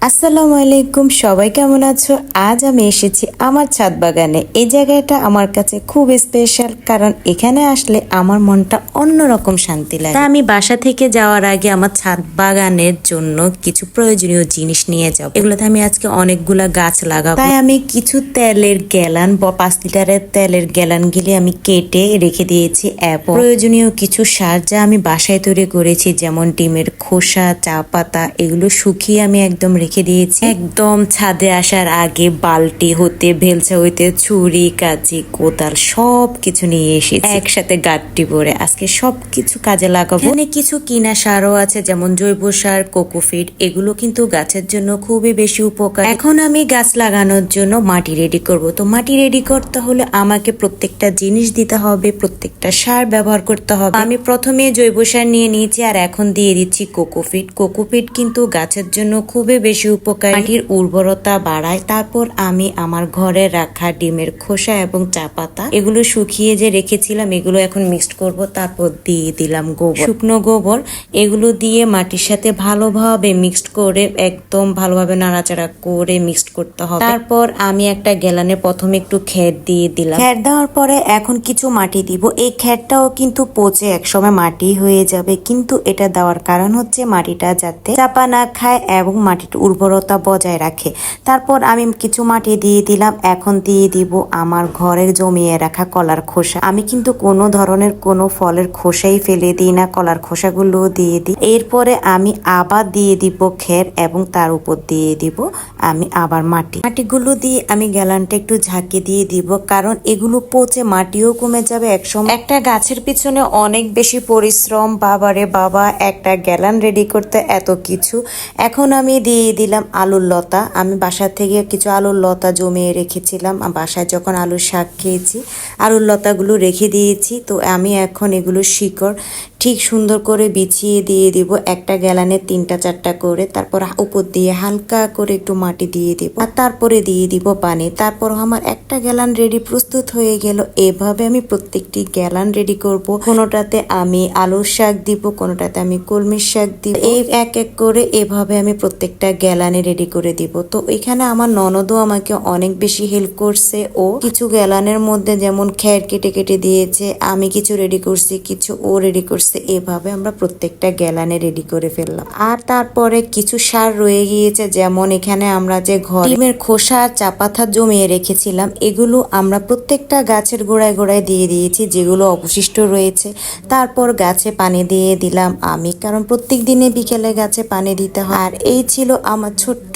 আসসালামু আলাইকুম, সবাই কেমন আছো? আজ আমি এসেছি আমার ছাদ বাগানে। এই জায়গাটা আমার কাছে খুব স্পেশাল, কারণ এখানে আসলে আমার মনটা অন্যরকম শান্তি লাগে। তা আমি বাসা থেকে যাওয়ার আগে আমার ছাদ বাগানের জন্য কিছু প্রয়োজনীয় জিনিস নিয়ে যাব। এগুলোতে আমি আজকে অনেকগুলা গাছ লাগাবো। তাই আমি কিছু তেলের গ্যালান বা 5 লিটারের তেলের গ্যালান গিলে আমি কেটে রেখে দিয়েছি, এবং প্রয়োজনীয় কিছু সার যা আমি বাসায় তৈরি করেছি, যেমন ডিমের খোসা, চা পাতা, এগুলো শুকিয়ে আমি একদম রেখে দিয়েছি। একদম ছাদে আসার আগে বালতি হতে, ভেলচা হইতে, ছুরি, কাঁচি, কোদাল সব কিছু নিয়ে এসেছি একসাথে গাঁটটি ভরে। আজকে সবকিছু কাজে লাগাবো। এখানে কিছু কিনা সারও আছে, যেমন জৈব সার, কোকোফিট, এগুলো কিন্তু গাছের জন্য খুবই বেশি উপকার। এখন আমি গাছ লাগানোর জন্য মাটি রেডি করব। তো মাটি রেডি করতে হলে আমাকে প্রত্যেকটা জিনিস দিতে হবে, প্রত্যেকটা সার ব্যবহার করতে হবে। আমি প্রথমে জৈব সার নিয়ে নিয়েছি, আর এখন দিয়ে দিচ্ছি কোকোফিট। কোকোফিট কিন্তু গাছের জন্য খুবই বেশি উপকারী, মাটির উর্বরতা বাড়ায়। তারপর আমি আমার ঘরে রাখা ডিমের খোসা এবং চা পাতা, এগুলো শুকিয়ে যে রেখেছিলাম, এগুলো এখন মিক্সড করব। তারপর দিয়ে দিলাম গোবর, শুকনো গোবর। এগুলো দিয়ে মাটির সাথে ভালোভাবে মিক্সড করে, একদম ভালোভাবে নাড়াচাড়া করে মিক্সড করতে হবে। তারপর আমি একটা গ্যালানে প্রথমে একটু খ্যার দিয়ে দিলাম। খ্যার দেওয়ার পরে এখন কিছু মাটি দিব। এই খ্যারটাও কিন্তু পচে একসময় মাটি হয়ে যাবে, কিন্তু এটা দেওয়ার কারণ হচ্ছে মাটিটা যাতে চাপা না খায় এবং মাটির উর্বরতা বজায় রাখে। তারপর আমি কিছু মাটি দিয়ে দিলাম। এখন দিয়ে দিব আমার ঘরের জমিয়ে রাখা কলার খোসা। আমি কিন্তু কোনো ধরনের কোনো ফলের খোসাই ফেলে দিই না, কলার খোসাগুলো দিয়ে দিই। এরপরে আমি আবার দিয়ে দিব খ্যার, এবং তার উপর দিয়ে দিব আমি আবার মাটিগুলো দিয়ে আমি গ্যালানটা একটু ঝাঁকি দিয়ে দিব, কারণ এগুলো পচে মাটিও কমে যাবে একসময়। একটা গাছের পিছনে অনেক বেশি পরিশ্রম, বাবারে বাবা, একটা গ্যালান রেডি করতে এত কিছু। এখন আমি দিয়ে দিলাম আলুর লতা। আমি বাসা থেকে কিছু আলুর লতা জমিয়ে রেখেছিলাম, বাসায় যখন আলুর শাক খেয়েছি আলুর লতাগুলো রেখে দিয়েছি। তো আমি এখন এগুলো শিকড় ঠিক সুন্দর করে বিছিয়ে দিয়ে দিব, একটা গ্যালানে 3-4টা করে। তারপর উপর দিয়ে হালকা করে একটু মাটি দিয়ে দিব, আর তারপরে দিয়ে দিব পানি। তারপর আমার একটা গ্যালান রেডি, প্রস্তুত হয়ে গেল। এভাবে আমি প্রত্যেকটি গ্যালান রেডি করব। কোনোটাতে আমি আলুর শাক দিব, কোনোটাতে আমি কলমির শাক দিব। এই এক এক করে এভাবে আমি প্রত্যেকটা গ্যালানে রেডি করে দিব। তো এখানে আমার ননদও আমাকে অনেক বেশি হেল্প করছে। ও কিছু গ্যালানের মধ্যে যেমন খ্যার কেটে কেটে দিয়েছে, আমি কিছু রেডি করছি, কিছু ও রেডি করছে। এভাবে আমরা প্রত্যেকটা গ্যালানে রেডি করে ফেললাম। আর তারপরে কিছু সার রয়ে গিয়েছে, যেমন এখানে আমরা যে ডিমের খোসা আর চা পাতা জমিয়ে রেখেছিলাম, এগুলো আমরা প্রত্যেকটা গাছের গোড়ায় গোড়ায় দিয়ে দিয়েছি, যেগুলো অবশিষ্ট রয়েছে। তারপর গাছে পানি দিয়ে দিলাম আমি, কারণ প্রত্যেক দিনে বিকেলে গাছে পানি দিতে হয়। আর এই ছিল আমার ছোট্ট